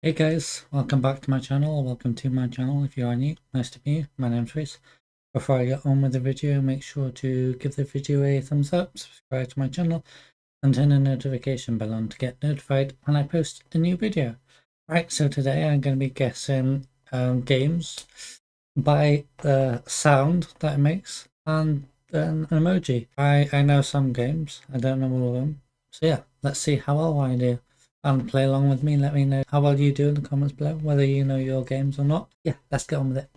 Hey guys, welcome back to my channel, or welcome to my channel if you are new. Nice to meet you, my name's Reese. Before I get on with the video, make sure to give the video a thumbs up, subscribe to my channel, and turn the notification bell on to get notified when I post a new video. Right, so today I'm going to be guessing games by the sound that it makes and an emoji. I know some games, I don't know all of them. So yeah, let's see how well I do. And play along with me. Let me know how well you do in the comments below, whether you know your games or not. Yeah, let's get on with it.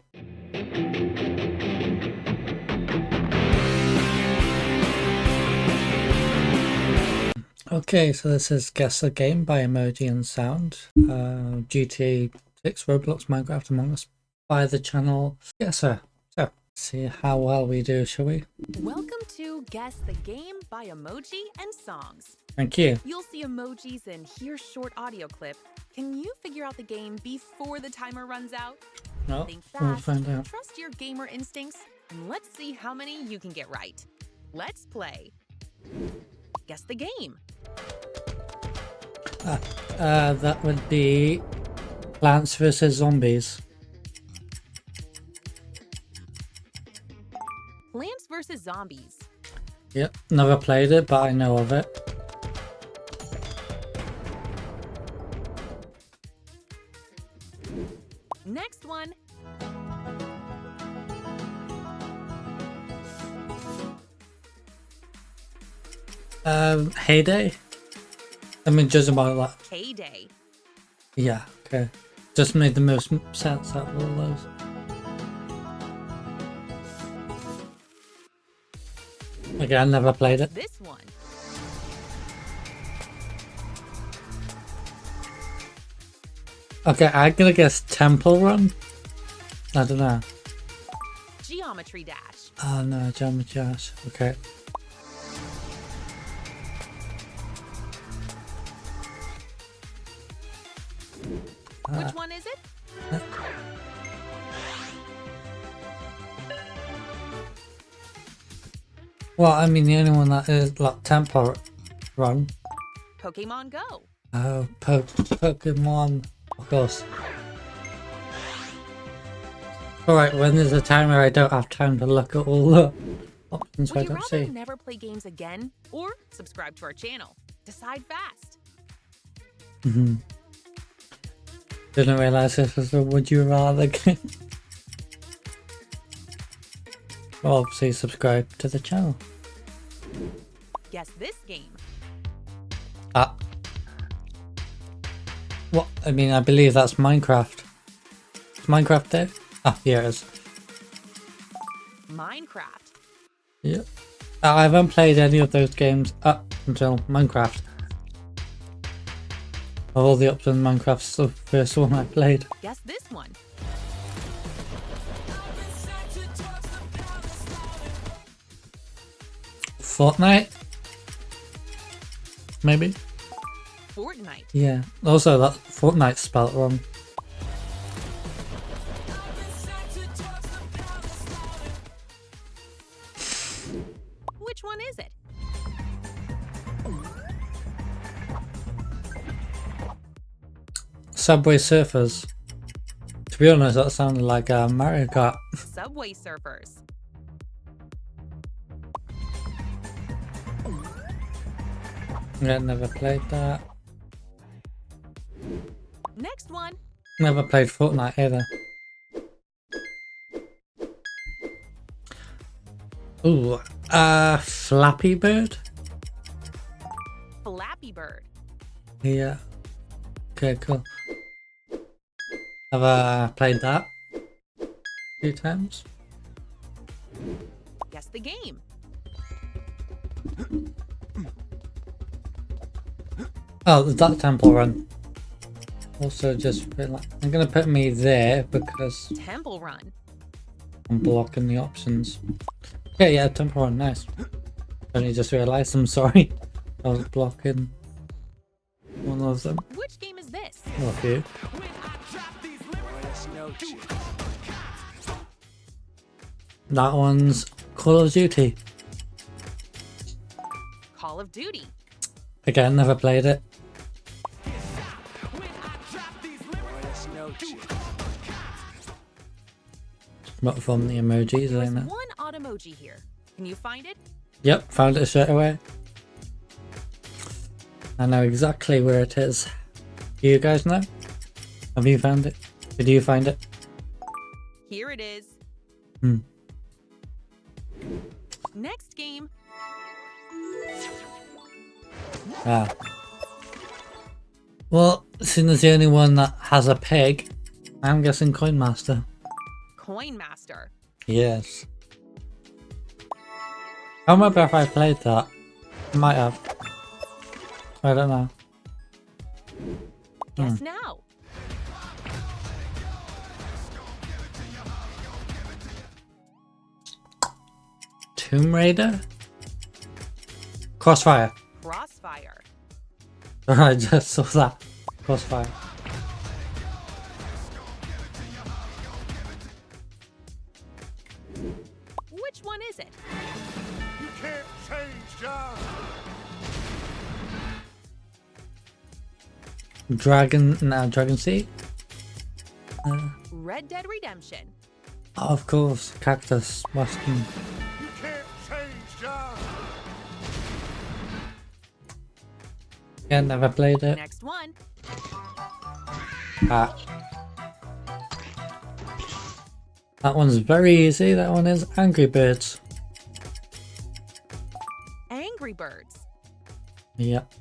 Okay, so this is Guess the Game by Emoji and Sound. GTA 6, Roblox, Minecraft, Among Us by the channel Guesser. So, see how well we do, shall we? Welcome to Guess the Game by Emoji and Songs. Thank you. You'll see emojis and hear short audio clip. Can you figure out the game before the timer runs out? No, Think we'll fast, find out. trust your gamer instincts, and let's see how many you can get right. Let's play. Guess the game. That would be Plants vs. Zombies. Plants vs. Zombies. Yep, never played it, but I know of it. Next one. Heyday? I mean, judging by that. K-Day. Yeah, okay. Just made the most sense out of all those. Again, never played it. This one. Okay, I'm gonna guess Temple Run. I don't know. Geometry Dash. Oh no, Jammer Josh. Okay. Which one is it? Well, I mean, the only one that is like Temple Run. Pokemon Go. Oh, Pokemon. Of course. Alright, when there's a timer, I don't have time to look at all the options, so I Would you don't rather see. never play games again or subscribe to our channel? Decide fast. Didn't realise this was a would you rather game. Well, obviously subscribe to the channel. Guess this game. Ah. What? I mean, I believe that's Minecraft. Is Minecraft there? Ah, here it is. Minecraft. Yep. I haven't played any of those games up until Minecraft. Of all the options, Minecraft's the first one I played. Guess this one. Fortnite? Maybe? Fortnite. Yeah. Also, that Fortnite spelled wrong. Which one is it? Subway Surfers. To be honest, that sounded like Mario Kart. Subway Surfers. Yeah, never played that. Next one. Never played Fortnite either. Ooh, Flappy Bird? Flappy Bird. Yeah. Okay, cool. I've played that a few times. Guess the game. Oh, that Temple Run. Also, just I'm gonna put me there because Temple Run. I'm blocking the options. Okay, yeah, Temple Run, nice. Only just realised. I'm sorry. I was blocking one of them. Which game is this? Or a few. That one's Call of Duty. Call of Duty. Again, never played it. But from the emojis, There's ain't it? one odd emoji here. Can you find it? Yep, found it straight away. I know exactly where it is. Do you guys know? Have you found it? Did you find it? Here it is. Next game. Ah. Well, seeing as the only one that has a peg, I'm guessing Coin Master. Coin Master. Yes. I remember if I played that. I might have. I don't know. Guess now. Tomb Raider? Crossfire. Crossfire. I just saw that. Crossfire. Which one is it? You can't change, John. Dragon Seed? Red Dead Redemption. Of course, Cactus Western. You can't change, John. Yeah, never played it. Next one. Ah. That one's very easy. That one is Angry Birds. Angry Birds. Yep.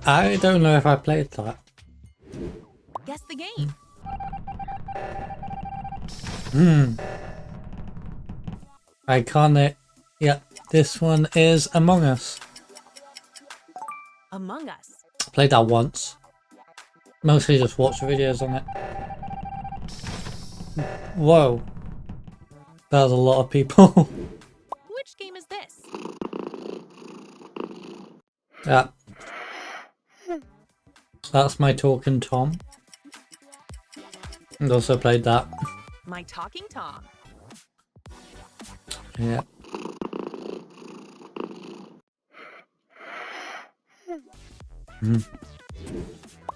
I don't know if I played that. Guess the game. Iconic. Yep. This one is Among Us. Among Us. Played that once. Mostly just watched videos on it. Whoa. That was a lot of people. Which game is this? Yeah. That's my talking Tom. And also played that. My Talking Tom. Yeah.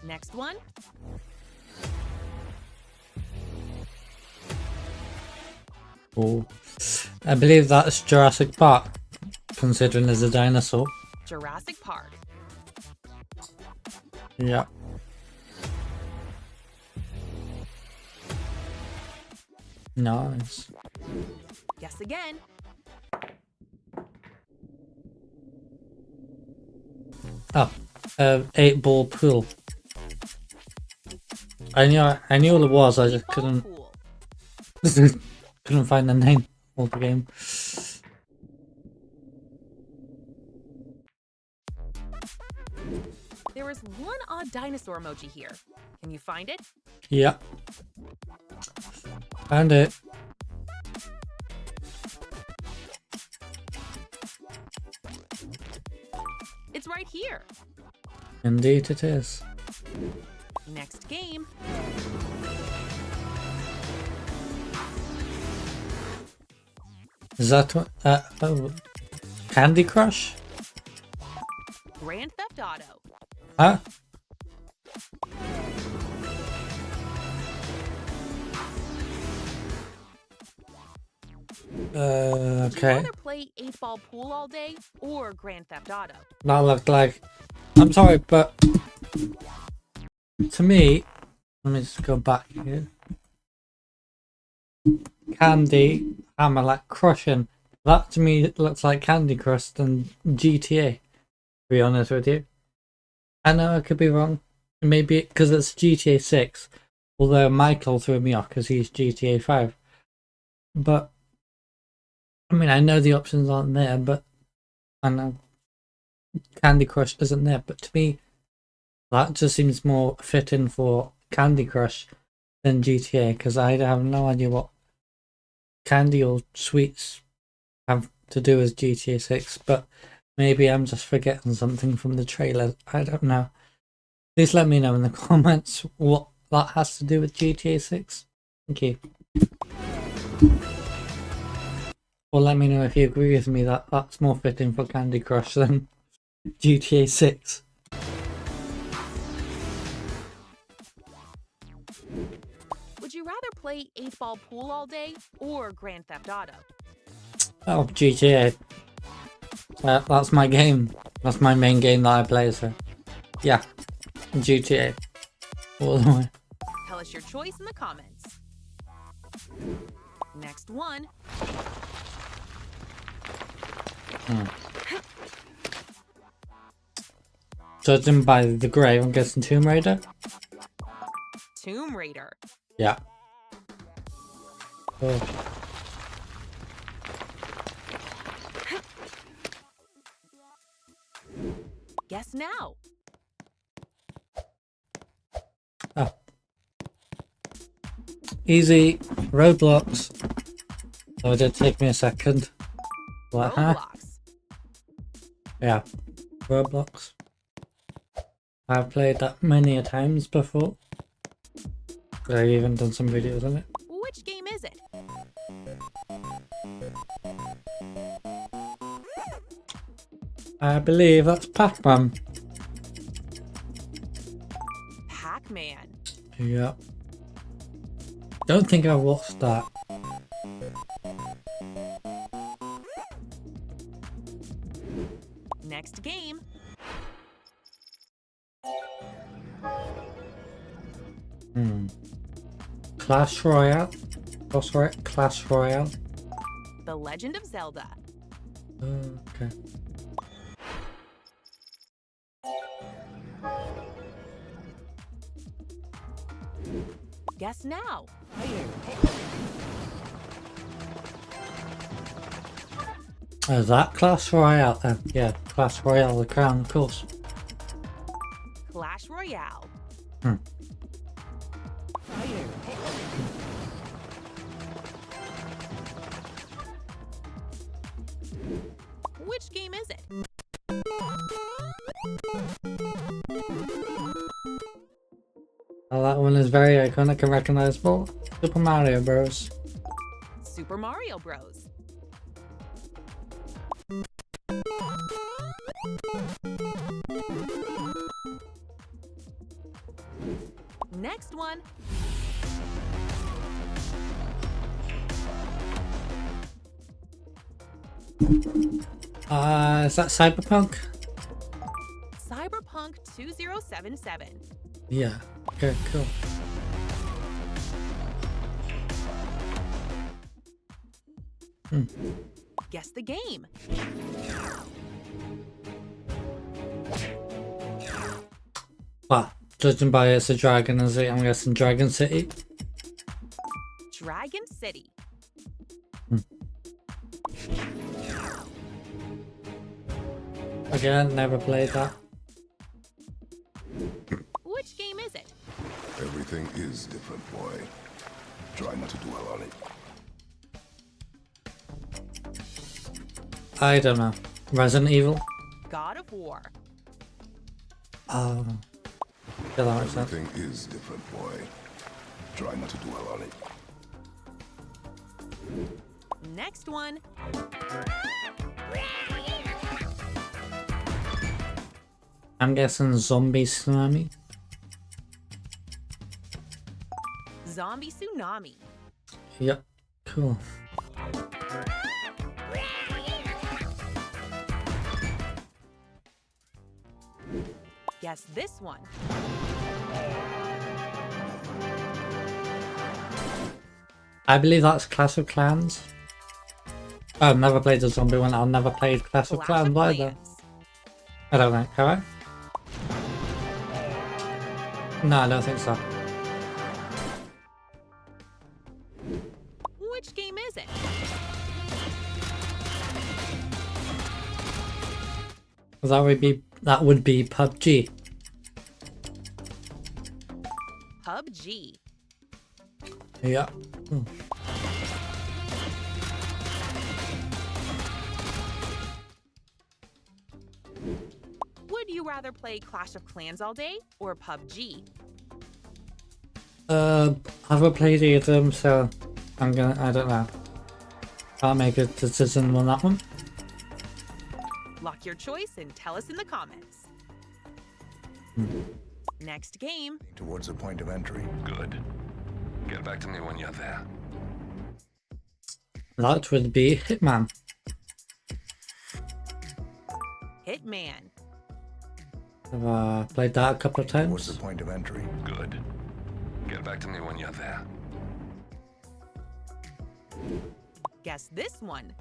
Next one. Oh. I believe that's Jurassic Park, considering there's a dinosaur. Jurassic Park. Yeah. Nice. Guess again. Oh, 8-ball pool. I knew what it was. I just Ball couldn't Pool. couldn't find the name of the game. There is one odd dinosaur emoji here. Can you find it? Yeah. Found it. It's right here. Indeed it is. Next game. Is that what? Oh, Candy Crush? Grand Theft Auto. Huh? Would you Okay. rather play 8-ball pool all day or Grand Theft Auto? That looked like. I'm sorry, but to me, let me just go back here. Candy, hammer, like crushing. That to me looks like Candy Crush and GTA. To be honest with you, I know I could be wrong. Maybe because it's GTA 6. Although Michael threw me off because he's GTA 5. But I mean, I know the options aren't there, but I know Candy Crush isn't there. But to me, that just seems more fitting for Candy Crush than GTA because I have no idea what candy or sweets have to do with GTA 6. But maybe I'm just forgetting something from the trailer. I don't know. Please let me know in the comments what that has to do with GTA 6. Thank you. Or let me know if you agree with me that that's more fitting for Candy Crush than GTA 6. play 8-ball pool all day or Grand Theft Auto? Oh, GTA. That's my game. That's my main game that I play, so yeah, GTA. All the way. Tell us your choice in the comments. Next one. Judging by the grave, I'm guessing Tomb Raider? Tomb Raider. Yeah. Oh. Guess now. Oh. Easy. Roblox. So it did take me a second. What, huh? Roblox. Yeah. Roblox. I've played that many a times before. I've even done some videos on it. Which game is it? I believe that's Pac-Man. Pac-Man. Yeah. Don't think I've watched that. Next game. Clash Royale. What's right? Clash Royale. The Legend of Zelda. Okay. Guess now. Is that Clash Royale then? Yeah, Clash Royale, the crown, of course. Clash Royale. Which game is it? Well, that one is very iconic and recognizable. Super Mario Bros. Super Mario Bros. Next one. Is that Cyberpunk? Cyberpunk 2077. Yeah. Okay, cool. Guess the game. Well, judging by it's a dragon, is it? I'm guessing Dragon City. Dragon City. Again, never played that. Which game is it? Everything is different, boy. Try not to dwell on it. I don't know. Resident Evil? God of War. Oh. Yeah, that makes sense. Everything is different, boy. Try not to dwell on it. Next one. I'm guessing Zombie Tsunami. Zombie Tsunami. Yep. Cool. Guess this one. I believe that's Clash of Clans. I've never played the zombie one. I've never played Clash of Clans either. I don't know. Have I? No, I don't think so. Which game is it? That would be PUBG. PUBG. Yeah. Cool. Would you rather play Clash of Clans all day or PUBG? I've never played either of them, so I don't know. Can't make a decision on that one. Lock your choice and tell us in the comments. Next game. Towards the point of entry. Good. Get back to me when you're there. That would be Hitman. Hitman. I've played that a couple of What's the times. point of entry? Good. Get back to me when you're there. Guess this one.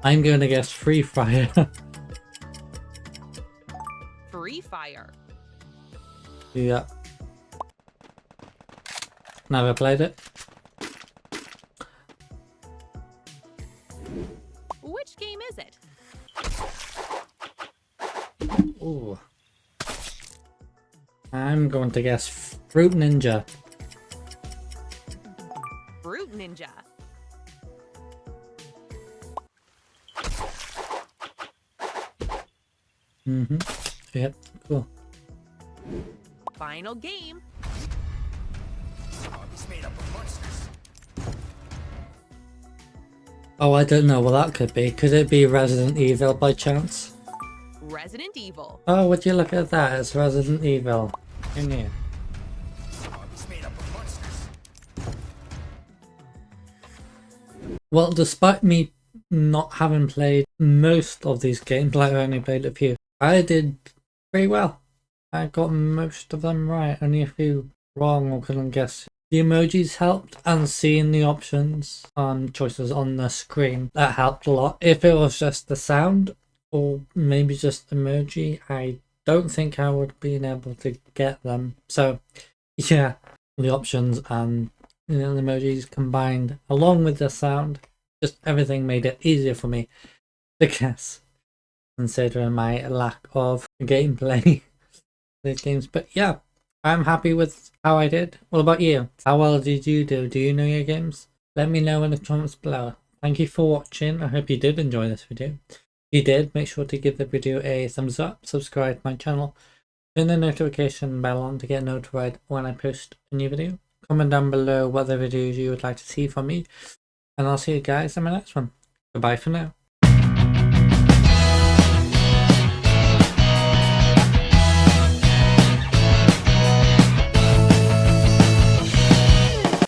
I'm going to guess Free Fire. Free Fire. Yeah. Never played it. Which game is it? Ooh. I'm going to guess Fruit Ninja. Fruit Ninja. Yep, cool. Final game. Oh, I don't know what that could be. Could it be Resident Evil by chance? Resident Evil. Oh, would you look at that? It's Resident Evil. In here. Well, despite me not having played most of these games, like I only played a few, I did pretty well. I got most of them right, only a few wrong or couldn't guess. The emojis helped, and seeing the options choices on the screen, that helped a lot. If it was just the sound or maybe just emoji, I don't think I would have been able to get them. So yeah, the options and the emojis combined along with the sound, just everything made it easier for me to guess, considering my lack of gameplay these games. But yeah, I'm happy with how I did. What about you? How well did you do? Do you know your games? Let me know in the comments below. Thank you for watching. I hope you did enjoy this video. If you did, make sure to give the video a thumbs up, subscribe to my channel, turn the notification bell on to get notified when I post a new video. Comment down below what the videos you would like to see from me, and I'll see you guys in my next one. Goodbye for now.